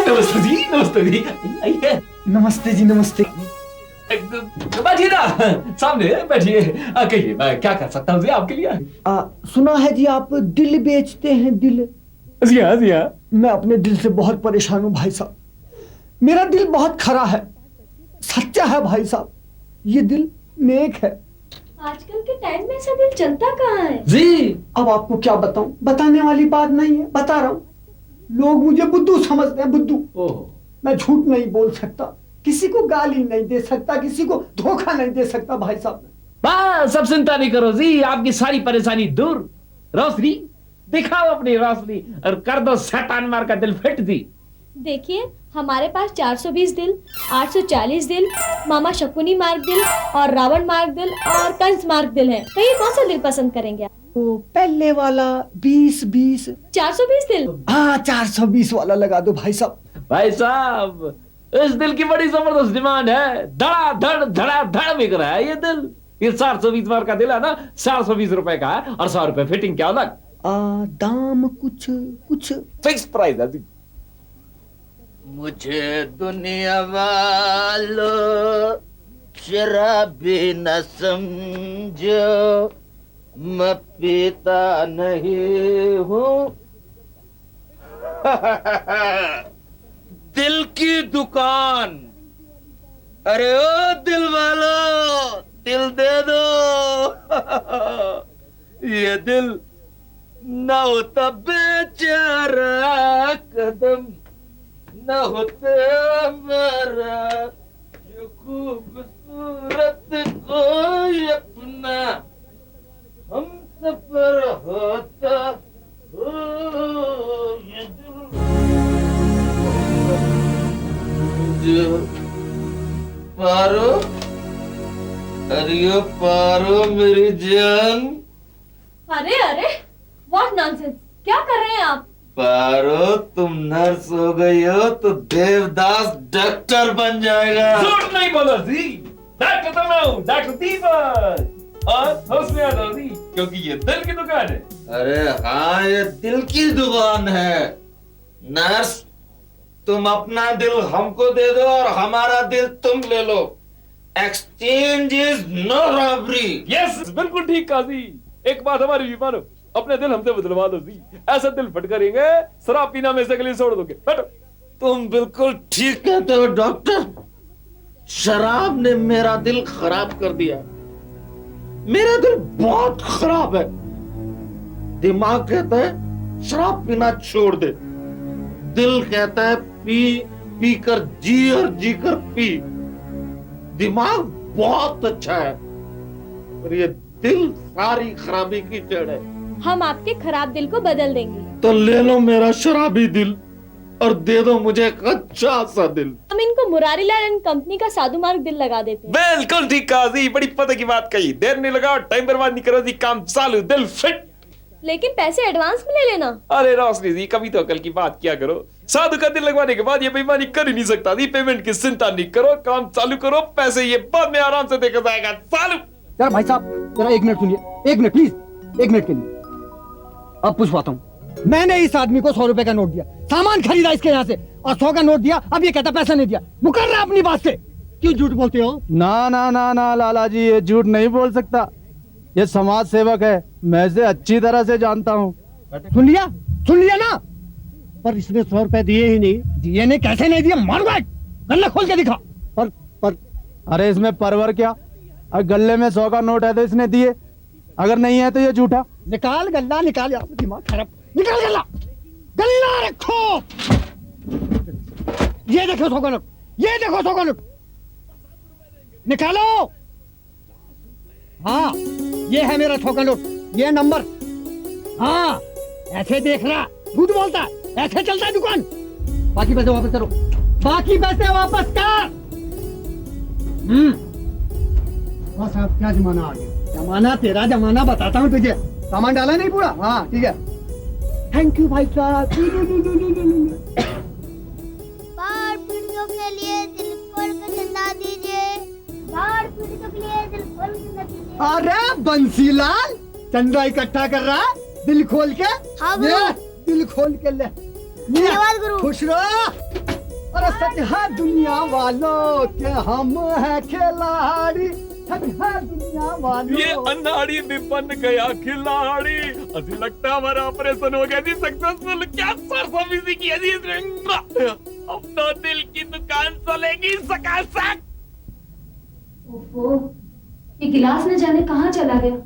नमस्ते जी, नमस्ते जी। आइए। नमस्ते जी, नमस्ते। बैठिए ना, सामने बैठिए। कहिए मैं क्या कर सकता हूँ जी आपके लिए? सुना है जी आप दिल बेचते हैं। दिल? जी हाँ, जी हाँ। मैं अपने दिल से बहुत परेशान हूँ भाई साहब। मेरा दिल बहुत खरा है, सच्चा है भाई साहब। ये दिल नेक है। आजकल के टाइम में ऐसा दिल चलता कहाँ है जी? अब आपको क्या बताऊं, बताने वाली बात नहीं है, बता रहा हूँ। लोग मुझे बुद्धू समझते हैं, बुद्धू। मैं झूठ नहीं बोल सकता, किसी को गाली नहीं दे सकता, किसी को धोखा नहीं दे सकता भाई साहब। बस सब चिंता नहीं करो जी, आपकी सारी परेशानी दूर। रोशनी दिखाओ अपनी रोशनी और कर दो शैतान मार का दिल फिट जी। देखिए हमारे पास 420 दिल, 840 दिल, मामा शकुनी मार्ग दिल और रावण मार्ग दिल और कंस मार्ग दिल है। कहिए कौन सा दिल पसंद करेंगे आप? वो पहले वाला 20-20 420 दिल? हाँ 420 वाला लगा दो भाई साहब। भाई साहब इस दिल की बड़ी जबरदस्त डिमांड है, धड़ा धड़ बिक रहा है ये दिल। ये 420 मार्क का दिल है ना, 420 रुपए का है और 100 रुपए फिटिंग क्या अलग। दाम कुछ फिक्स प्राइस है जी। मुझे दुनिया वालों शराबी न समझो, मैं पीता नहीं हूँ। दिल की दुकान, अरे ओ दिल वालों दिल दे दो। ये दिल न होता बेचारा कदम, न होते मेरा जो खूबसूरत कोई अपना हम सफर होता हो ये दिल। पारो, अरे पारो मेरी जान। अरे अरे व्हाट नॉनसेंस, क्या कर रहे हैं आप? पारो तुम नर्स हो गई हो तो देवदास डॉक्टर बन जाएगा। झूठ नहीं बोलो जी, डॉक्टर तो मैं हूँ, डॉक्टर दीपक। और होश में आ जाओ जी, क्योंकि ये दिल की दुकान है। अरे हाँ ये दिल की दुकान है। नर्स तुम अपना दिल हमको दे दो और हमारा दिल तुम ले लो। Exchange is no robbery. Yes बिल्कुल ठीक काजी। एक बात हमारी भी मानो, अपने दिल हमसे बदलवा दो जी। ऐसा दिल फट करेंगे शराब पीना में से के लिए छोड़ दोगे। बैठो। तुम बिल्कुल ठीक कहते हो डॉक्टर। शराब ने मेरा दिल खराब कर दिया। मेरा दिल बहुत खराब है। दिमाग कहता है शराब पीना छोड़ दे, दिल कहता है पी कर जी और जी कर पी। दिमाग बहुत अच्छा है और ये दिल सारी खराबी की जड़ है। हम आपके खराब दिल को बदल देंगे। तो ले लो मेरा शराबी दिल और दे दो मुझे एक अच्छा सा दिल। हम इनको मुरारी लाल एंड कंपनी का साधु मार्ग दिल लगा देते हैं। बिल्कुल ठीक काजी, बड़ी पता की बात कही। देर नहीं लगाओ, टाइम बर्बाद नहीं करो जी, काम चालू, दिल फिट। लेकिन पैसे एडवांस में ले लेना। अरे रोशनी जी कभी तो अकल की बात किया करो। साधु का दिल लगवाने के बाद ये बेईमानी कर ही नहीं सकता जी। पेमेंट की चिंता नहीं करो, काम चालू करो, पैसे ये बाद में आराम से देखा जाएगा। चालू। जरा भाई साहब जरा 1 मिनट सुनिए, 1 मिनट प्लीज, 1 मिनट के लिए। अब पूछवाता हूँ, मैंने इस आदमी को 100 रुपए का नोट दिया, सामान खरीदा इसके यहाँ से और 100 का नोट दिया, अब ये कहता पैसा नहीं दिया। मुकर रहा अपनी बात से, क्यों झूठ बोलते हो? ना ना ना ना लाला जी, ये झूठ नहीं बोल सकता। ये समाज सेवक है, मैं इसे अच्छी तरह से जानता हूँ। सुन लिया ना? पर इसने 100 रुपए दिए ही नहीं। दिए नहीं? कैसे नहीं दिए? मारूंगा, गल्ला खोल के दिखा। पर अरे इसमें परवर क्या, अगर गले में 100 का नोट है तो इसने दिए, अगर नहीं है तो ये झूठा। निकाल गल्ला, निकाल। यार दिमाग खराब, निकाल गल्ला। गल्ला रखो। ये देखो 100 का नोट, ये देखो 100 का नोट, निकालो। हाँ, ये है मेरा 100 का नोट, ये नंबर। हाँ, ऐसे देख रहा, झूठ बोलता है, ऐसे चलता है दुकान। बाकी पैसे वापस करो, बाकी पैसे वापस कर। बस अब क्या जमाना आ गया। जमाना तेरा जमाना बताता हूँ तुझे। सामान डाला नहीं पूरा? हाँ ठीक है। थैंक यू भाई साहब। बाढ़ पीड़ितों के लिए दिल खोल कर चंदा दीजिए। बाढ़ पीड़ितों के लिए दिल खोल कर चंदा दीजिए। अरे बंसीलाल, चंदा इकट्ठा कर रहा है दिल खोल के। हाँ गुरु। ये, दिल खोल के ले। धन्यवाद गुरु। खुश रहो। अरे सच है दुनिया वालों के हम है खिलाड़ी, सच है दुनिया वालों। ये अनाड़ी भी बन गया खिलाड़ी। अभी लगता है हमारा ऑपरेशन हो गया जी सक्सेसफुल। क्या सरसब्जी की जी, अब तो दिल की दुकान चलेगी सकासक। ओहो, ये गिलास न जाने कहाँ चला गया।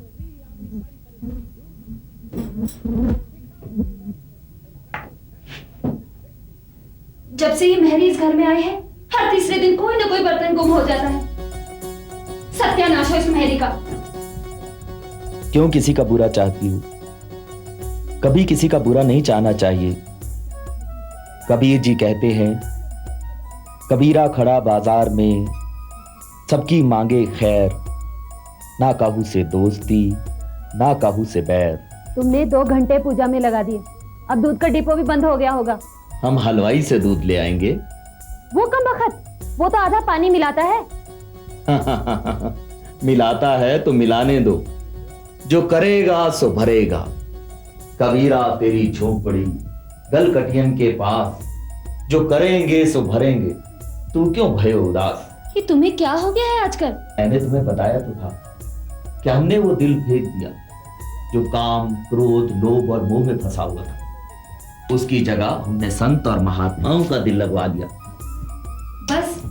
जब से ये मेहरी इस घर में आए हैं, हर तीसरे दिन कोई ना कोई बर्तन गुम हो जाता है। सत्यानाश हो इस मेहरी का। क्यों किसी का बुरा चाहती हूँ? कभी किसी का बुरा नहीं चाहना चाहिए। कबीर जी कहते हैं, कबीरा खड़ा बाजार में सबकी मांगे खैर, ना काहू से दोस्ती ना काहू से बैर। तुमने 2 घंटे पूजा में लगा दिए, अब दूध का डिपो भी बंद हो गया होगा। हम हलवाई से दूध ले आएंगे। वो कम वक्त, वो तो आधा पानी मिलाता है। मिलाता है तो मिलाने दो, जो करेगा सो भरेगा। कबीरा तेरी झोंपड़ी गलकटियन के पास, जो करेंगे सो भरेंगे, तू क्यों भयो उदास। ये तुम्हें क्या हो गया है आजकल? मैंने तुम्हें बताया तो था कि हमने वो दिल फेंक दिया जो काम, क्रोध, लोभ और मोह में फंसा हुआ था। उसकी जगह हमने संत और महात्माओं का दिल लगवा दिया। बस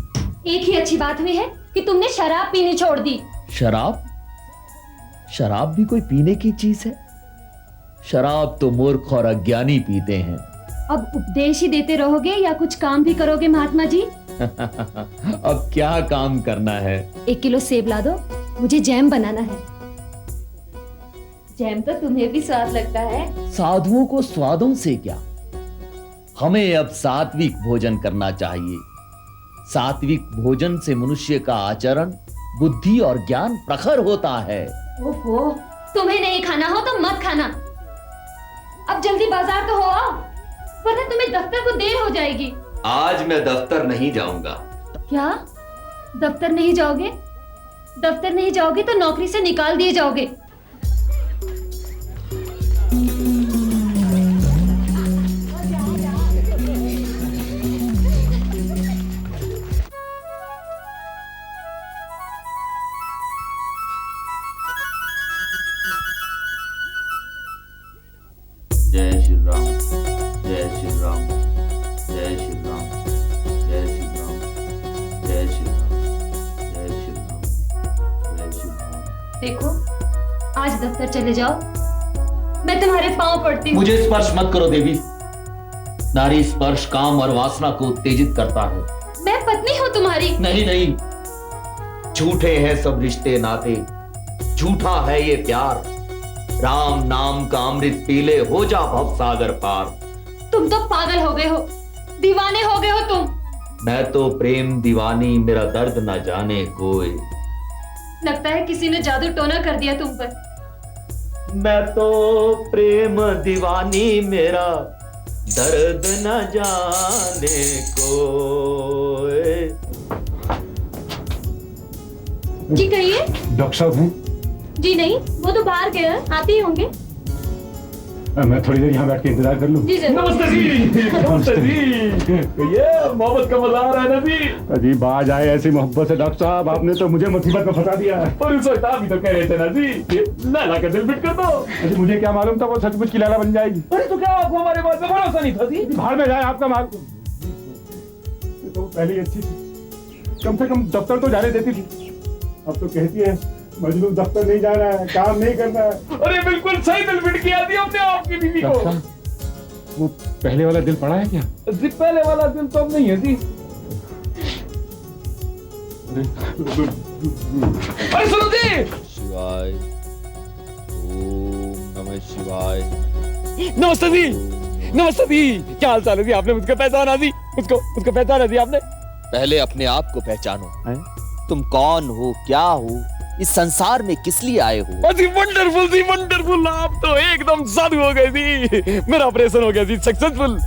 एक ही अच्छी बात हुई है कि तुमने शराब पीनी छोड़ दी। शराब? शराब भी कोई पीने की चीज है? शराब तो मूर्ख और अज्ञानी पीते हैं। अब उपदेश ही देते रहोगे या कुछ काम भी करोगे महात्मा जी? अब क्या काम करना है? 1 किलो सेब ला दो, मुझे जैम बनाना है। जैम तो तुम्हें भी स्वाद लगता है। साधुओं को स्वादों से क्या, हमें अब सात्विक भोजन करना चाहिए। सात्विक भोजन से मनुष्य का आचरण, बुद्धि और ज्ञान प्रखर होता है। ओहो, तुम्हें नहीं खाना हो तो मत खाना। अब जल्दी बाजार तो हो आओ, वरना तुम्हें दफ्तर को देर हो जाएगी। आज मैं दफ्तर नहीं जाऊंगा। क्या? दफ्तर नहीं जाओगे? दफ्तर नहीं जाओगे तो नौकरी से निकाल दिए जाओगे। जय श्री राम, जय श्री राम, जय श्री राम, जय श्री राम, जय श्री राम, जय श्री राम, जय श्री राम। देखो, आज दफ्तर चले जाओ, मैं तुम्हारे पांव पड़ती हूँ। मुझे स्पर्श मत करो देवी। नारी स्पर्श काम और वासना को उत्तेजित करता है। मैं पत्नी हूँ तुम्हारी। नहीं नहीं, झूठे हैं सब रिश्ते नाते, झूठा है ये प्यार। राम नाम का अमृत पीले, हो जा भव सागर पार। तुम तो पागल हो गए हो, दीवाने हो गए हो तुम। मैं तो प्रेम दीवानी, मेरा दर्द न जाने कोई। लगता है किसी ने जादू टोना कर दिया तुम पर। मैं तो प्रेम दीवानी, मेरा दर्द न जाने कोई। जी कहिए। डॉक्टर साहब हैं? जी नहीं, वो तो बाहर गए हैं, आते ही होंगे। मैं थोड़ी देर यहाँ बैठ के इंतजार कर लूँ? नमस्ते जी, नमस्ते जी। ये मोहब्बत का मजा आ रहा है ना जी? अजी बाज आए ऐसी मोहब्बत से डॉक्टर साहब, आपने तो मुझे मुसीबत में फंसा दिया। और इस वक्त आप भी तो कह रहे थे ना जी, लैला का दिल फिट कर दो। अजी मुझे क्या मालूम था वो सचमुच की लैला बन जाएगी। अरे तो क्या आपको हमारे बात में भरोसा नहीं था जी? बाहर में जाए आपका माल। तो पहले ही अच्छी थी, कम से कम दफ्तर तो जाने देती थी। अब तो कहती है मजनू दफ्तर नहीं जाना है, काम नहीं करना है। अरे बिल्कुल सही दिल फिट किया दिया हमने आपकी बीवी को। वो पहले वाला दिल पड़ा है क्या? जी पहले वाला दिल तो अब नहीं है जी। अरे सुनो जी। शिवाय, ओम नमः शिवाय। नमस्ते जी, नमस्ते जी। क्या हाल चाल है जी? आपने मुझको पहचाना जी? उसको पहचाना जी आपने? पहले अपने आप को पहचानो। तुम कौन हो, क्या हो, इस संसार में किस लिए आए हो? जी वंडरफुल जी, वंडरफुल। आप तो एकदम साधु हो गए जी। मेरा ऑपरेशन हो गया जी सक्सेसफुल।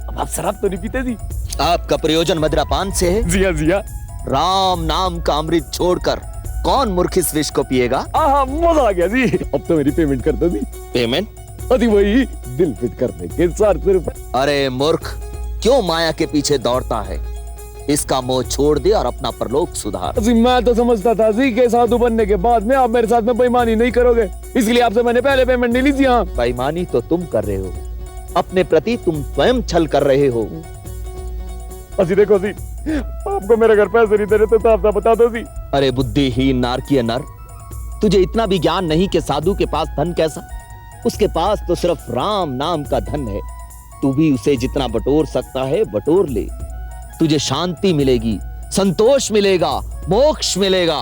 अब आप शराब तो नहीं पीते जी? आपका प्रयोजन मदिरापान से है? जी हाँ, जी हाँ। राम नाम का अमृत छोड़कर कौन मूर्ख इस विष को पिएगा? मजा आ गया जी। अब तो मेरी पेमेंट कर दो जी। पेमेंट? अरे वही दिल फिट करने के 400 रुपए। अरे मूर्ख, क्यों माया के पीछे दौड़ता है? इसका मोह छोड़ दे और अपना परलोक सुधार। जी मैं तो समझता था जी कि साधु बनने के बाद में आप मेरे साथ में बेईमानी नहीं करोगे, इसलिए आपसे मैंने पहले पेमेंट नहीं ली थी। हाँ, बेईमानी तो तुम कर रहे हो, अपने प्रति तुम स्वयं छल कर रहे हो। अजी देखो जी, आपको मेरे घर पैसे नहीं दे रहे तो आप बता दो जी। अरे बुद्धिहीन नारकीय नर, तुझे इतना भी ज्ञान नहीं कि साधु के पास धन कैसा? उसके पास तो सिर्फ राम नाम का धन है। तू भी उसे जितना बटोर सकता है बटोर ले। तुझे शांति मिलेगी, संतोष मिलेगा, मोक्ष मिलेगा।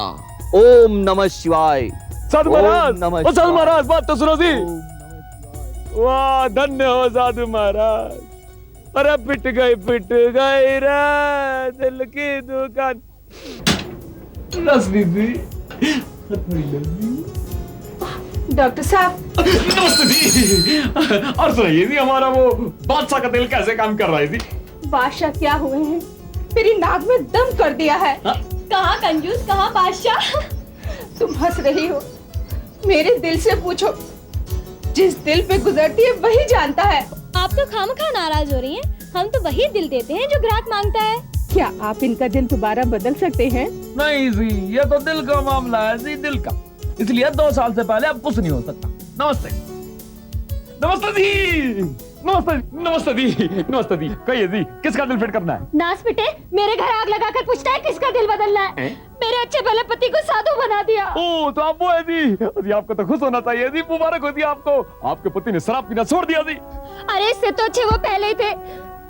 ओम नमः शिवाय। साधु महाराज, ओ साधु महाराज बात तो सुनो जी। वाह धन्य हो साधु महाराज। अरे पिट गई रे दिल की दुकान। रश्मि जी, डॉक्टर साहब। नमस्ते जी। और सुनाइए जी, हमारा वो बादशाह का दिल कैसे काम कर रहा है जी? बादशाह क्या हुए हैं, तेरी नाक में दम कर दिया है। कहाँ कंजूस, कहाँ बादशाह? तुम हंस रही हो, मेरे दिल से पूछो। जिस दिल पे गुजरती है वही जानता है। आप तो खामखा नाराज हो रही हैं। हम तो वही दिल देते हैं जो ग्राहक मांगता है। क्या आप इनका दिल दोबारा बदल सकते हैं? नहीं जी, ये तो दिल का मामला है जी, दिल का। इसलिए 2 साल से पहले अब कुछ नहीं हो सकता। नमस्ते। नमस्ते जी, नमस्ते जी, नमस्ते जी। कहिए जी, किसका दिल फिट करना है? नास पिटे, मेरे घर आग लगाकर पूछता है किसका दिल बदलना है? मेरे अच्छे भले पति को साधु बना दिया। ओ तो आप वो है जी। आपको तो खुश होना चाहिए जी, मुबारक हो जी आपको। आपके पति ने शराब पीना छोड़ दिया जी। अरे इससे तो अच्छे वो पहले ही थे,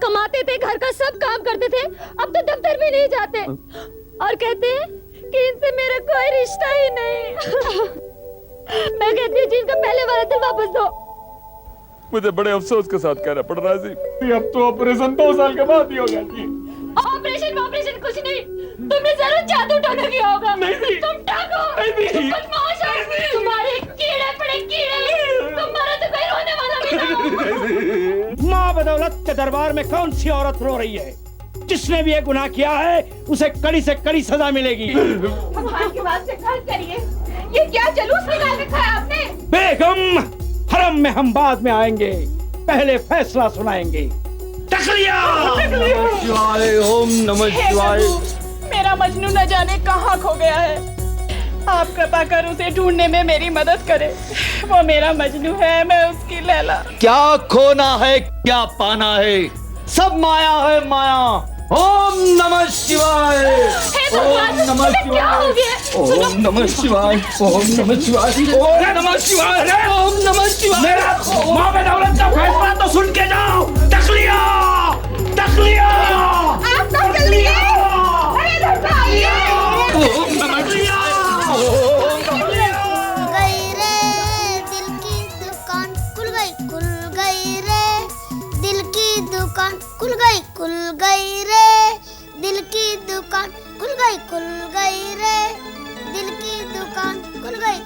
कमाते थे, घर का सब काम करते थे। अब तो दफ्तर भी नहीं जाते और कहते हैं कि इनसे मेरा कोई रिश्ता ही नहीं। मैं कहती हूँ जिनका पहले वाला दिल वापस दो। मुझे बड़े अफसोस के साथ कहना पड़ रहा है जी, अब तो ऑपरेशन 2 साल के बाद ही होगा जी। ऑपरेशन कुछ नहीं, तुमने जरूर जादू टोना किया होगा। नहीं, तुम टाको, नहीं, तुम्हारे कीड़े पड़े कीड़े, तुम्हारा तो कोई रोने वाला भी ना। माँ बदौलत के दरबार में कौन सी औरत रो रही है? जिसने भी ये गुनाह किया है उसे कड़ी से कड़ी सजा मिलेगी। भगवान की बात से खर्च करिए, ये क्या जलूस निकाल रखा है आपने? बेगम, हरम में हम बाद में आएंगे, पहले फैसला सुनाएंगे। शिवाय, ओम नमः शिवाय। मेरा मजनू न जाने कहाँ खो गया है। आप कृपा कर उसे ढूंढने में मेरी मदद करें। वो मेरा मजनू है, मैं उसकी लैला। क्या खोना है, क्या पाना है, सब माया है माया। ओम नमः शिवाय, ओम नमः शिवाय, ओम नमः शिवाय, ओम नमः शिवाय, ओम नमः शिवाय, ओम नमः शिवाय। मेरा माँ बदौलत का फैसला तो सुन के जाओ। तक लिया आप तो जल्दी अरे आइए। ओम नमः शिवाय, खुल गई रे दिल की दुकान, खुल गई रे दिल की दुकान, खुल गई रे दिल की दुकान, खुल गई रे दिल की दुकान, खुल गई